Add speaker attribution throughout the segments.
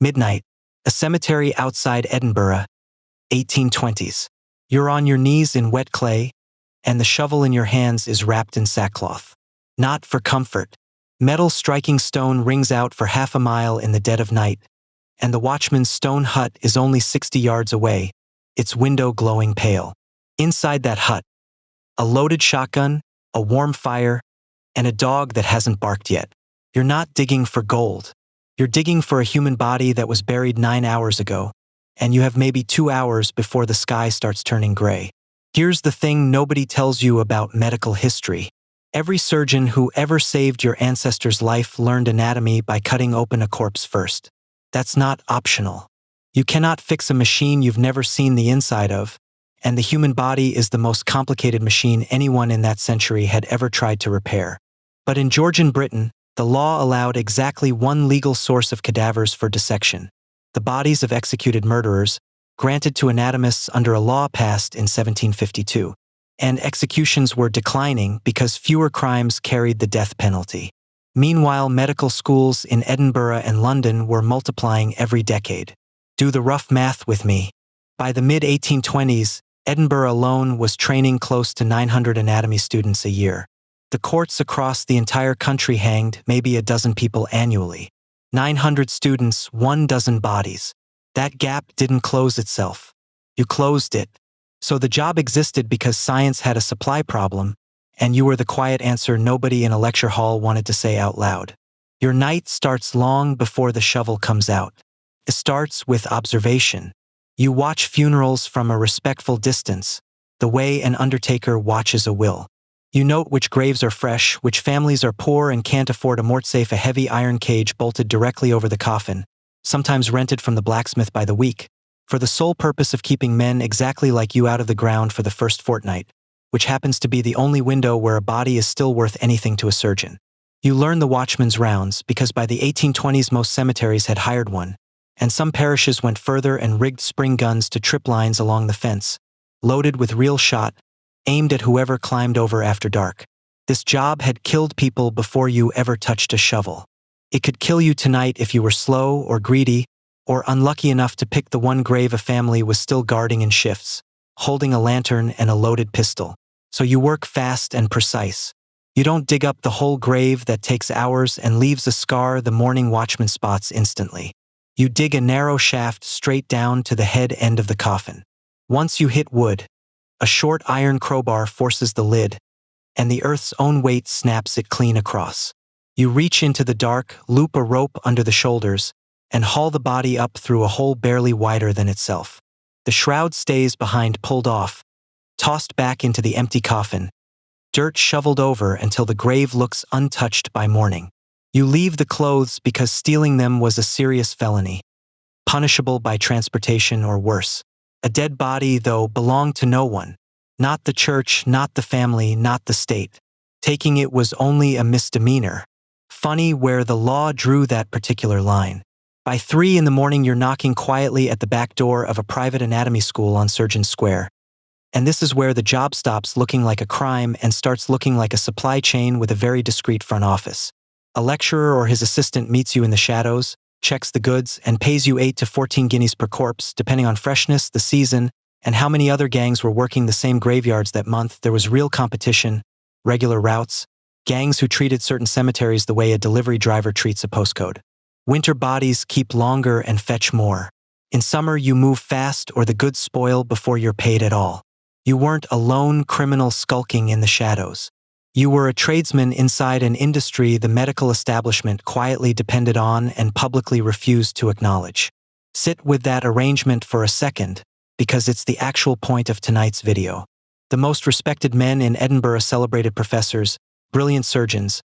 Speaker 1: Midnight. A cemetery outside Edinburgh, 1820s. You're on your knees in wet clay, and the shovel in your hands is wrapped in sackcloth. Not for comfort. Metal striking stone rings out for half a mile in the dead of night, and the watchman's stone hut is only 60 yards away, its window glowing pale. Inside that hut, a loaded shotgun, a warm fire, and a dog that hasn't barked yet. You're not digging for gold. You're digging for a human body that was buried 9 hours ago, and you have maybe 2 hours before the sky starts turning gray. Here's the thing nobody tells you about medical history. Every surgeon who ever saved your ancestor's life learned anatomy by cutting open a corpse first. That's not optional. You cannot fix a machine you've never seen the inside of, and the human body is the most complicated machine anyone in that century had ever tried to repair. But in Georgian Britain, the law allowed exactly one legal source of cadavers for dissection: the bodies of executed murderers, granted to anatomists under a law passed in 1752. And executions were declining because fewer crimes carried the death penalty. Meanwhile, medical schools in Edinburgh and London were multiplying every decade. Do the rough math with me. By the mid-1820s, Edinburgh alone was training close to 900 anatomy students a year. The courts across the entire country hanged maybe a dozen people annually. 900 students, 12 bodies. That gap didn't close itself. You closed it. So the job existed because science had a supply problem, and you were the quiet answer nobody in a lecture hall wanted to say out loud. Your night starts long before the shovel comes out. It starts with observation. You watch funerals from a respectful distance, the way an undertaker watches a will. You note which graves are fresh, which families are poor and can't afford a mortsafe, a heavy iron cage bolted directly over the coffin, sometimes rented from the blacksmith by the week, for the sole purpose of keeping men exactly like you out of the ground for the first fortnight, which happens to be the only window where a body is still worth anything to a surgeon. You learn the watchman's rounds because by the 1820s most cemeteries had hired one, and some parishes went further and rigged spring guns to trip lines along the fence, loaded with real shot, aimed at whoever climbed over after dark. This job had killed people before you ever touched a shovel. It could kill you tonight if you were slow or greedy, or unlucky enough to pick the one grave a family was still guarding in shifts, holding a lantern and a loaded pistol. So you work fast and precise. You don't dig up the whole grave that takes hours and leaves a scar the morning watchman spots instantly. You dig a narrow shaft straight down to the head end of the coffin. Once you hit wood, a short iron crowbar forces the lid, and the earth's own weight snaps it clean across. You reach into the dark, loop a rope under the shoulders, and haul the body up through a hole barely wider than itself. The shroud stays behind, pulled off, tossed back into the empty coffin, dirt shoveled over until the grave looks untouched by morning. You leave the clothes because stealing them was a serious felony, punishable by transportation or worse. A dead body, though, belonged to no one. Not the church, not the family, not the state. Taking it was only a misdemeanor. Funny where the law drew that particular line. By 3 in the morning, you're knocking quietly at the back door of a private anatomy school on Surgeon Square. And this is where the job stops looking like a crime and starts looking like a supply chain with a very discreet front office. A lecturer or his assistant meets you in the shadows, checks the goods, and pays you 8 to 14 guineas per corpse, depending on freshness, the season, and how many other gangs were working the same graveyards that month. There was real competition, regular routes, gangs who treated certain cemeteries the way a delivery driver treats a postcode. Winter bodies keep longer and fetch more. In summer, you move fast or the goods spoil before you're paid at all. You weren't a lone criminal skulking in the shadows. You were a tradesman inside an industry the medical establishment quietly depended on and publicly refused to acknowledge. Sit with that arrangement for a second, because it's the actual point of tonight's video. The most respected men in Edinburgh, celebrated professors, brilliant surgeons,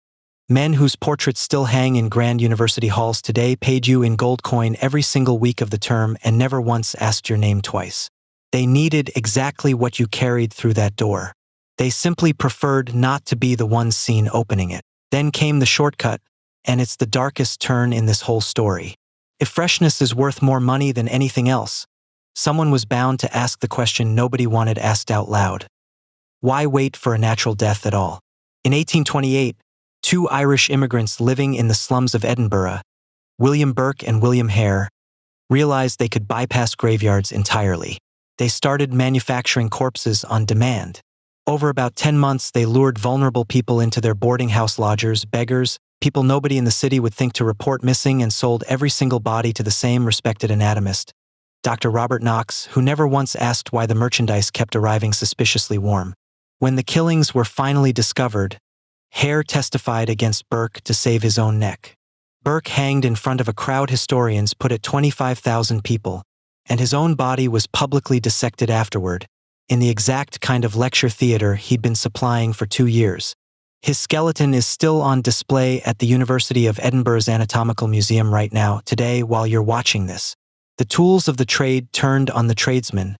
Speaker 1: men whose portraits still hang in grand university halls today, paid you in gold coin every single week of the term and never once asked your name twice. They needed exactly what you carried through that door. They simply preferred not to be the ones seen opening it. Then came the shortcut, and it's the darkest turn in this whole story. If freshness is worth more money than anything else, someone was bound to ask the question nobody wanted asked out loud. Why wait for a natural death at all? In 1828, 2 Irish immigrants living in the slums of Edinburgh, William Burke and William Hare, realized they could bypass graveyards entirely. They started manufacturing corpses on demand. Over about 10 months, they lured vulnerable people into their boarding house lodgers, beggars, people nobody in the city would think to report missing, and sold every single body to the same respected anatomist, Dr. Robert Knox, who never once asked why the merchandise kept arriving suspiciously warm. When the killings were finally discovered, Hare testified against Burke to save his own neck. Burke hanged in front of a crowd historians put at 25,000 people, and his own body was publicly dissected afterward, in the exact kind of lecture theater he'd been supplying for 2 years. His skeleton is still on display at the University of Edinburgh's Anatomical Museum right now, today, while you're watching this. The tools of the trade turned on the tradesmen,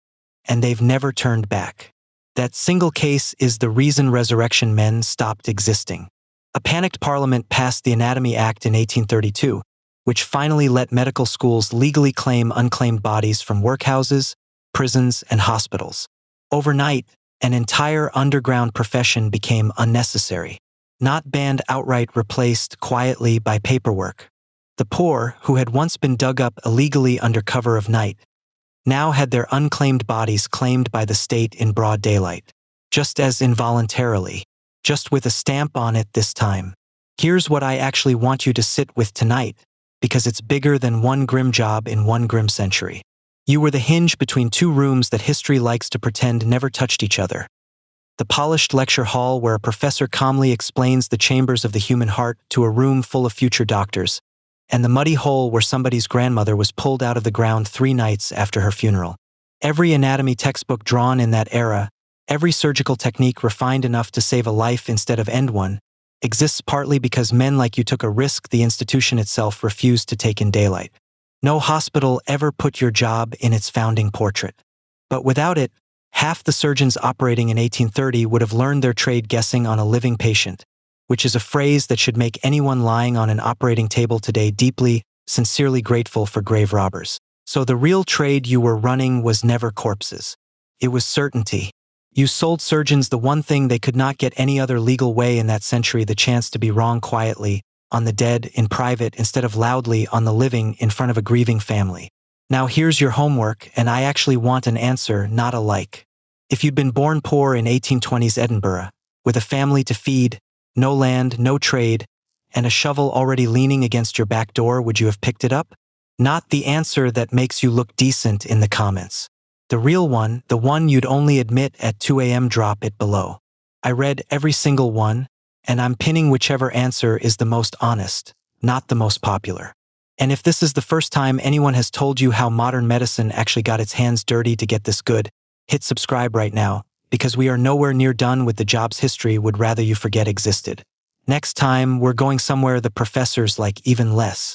Speaker 1: and they've never turned back. That single case is the reason resurrection men stopped existing. A panicked parliament passed the Anatomy Act in 1832, which finally let medical schools legally claim unclaimed bodies from workhouses, prisons, and hospitals. Overnight, an entire underground profession became unnecessary, not banned outright, replaced quietly by paperwork. The poor, who had once been dug up illegally under cover of night, now had their unclaimed bodies claimed by the state in broad daylight, just as involuntarily, just with a stamp on it this time. Here's what I actually want you to sit with tonight, because it's bigger than one grim job in one grim century. You were the hinge between two rooms that history likes to pretend never touched each other. The polished lecture hall where a professor calmly explains the chambers of the human heart to a room full of future doctors, and the muddy hole where somebody's grandmother was pulled out of the ground 3 nights after her funeral. Every anatomy textbook drawn in that era, every surgical technique refined enough to save a life instead of end one, exists partly because men like you took a risk the institution itself refused to take in daylight. No hospital ever put your job in its founding portrait. But without it, half the surgeons operating in 1830 would have learned their trade guessing on a living patient, which is a phrase that should make anyone lying on an operating table today deeply, sincerely grateful for grave robbers. So the real trade you were running was never corpses. It was certainty. You sold surgeons the one thing they could not get any other legal way in that century: the chance to be wrong quietly, on the dead, in private, instead of loudly on the living in front of a grieving family. Now here's your homework, and I actually want an answer, not a like. If you'd been born poor in 1820s Edinburgh, with a family to feed, no land, no trade, and a shovel already leaning against your back door, would you have picked it up? Not the answer that makes you look decent in the comments. The real one, the one you'd only admit at 2 a.m. Drop it below. I read every single one, and I'm pinning whichever answer is the most honest, not the most popular. And if this is the first time anyone has told you how modern medicine actually got its hands dirty to get this good, hit subscribe right now, because we are nowhere near done with the jobs history would rather you forget existed. Next time, we're going somewhere the professors like even less.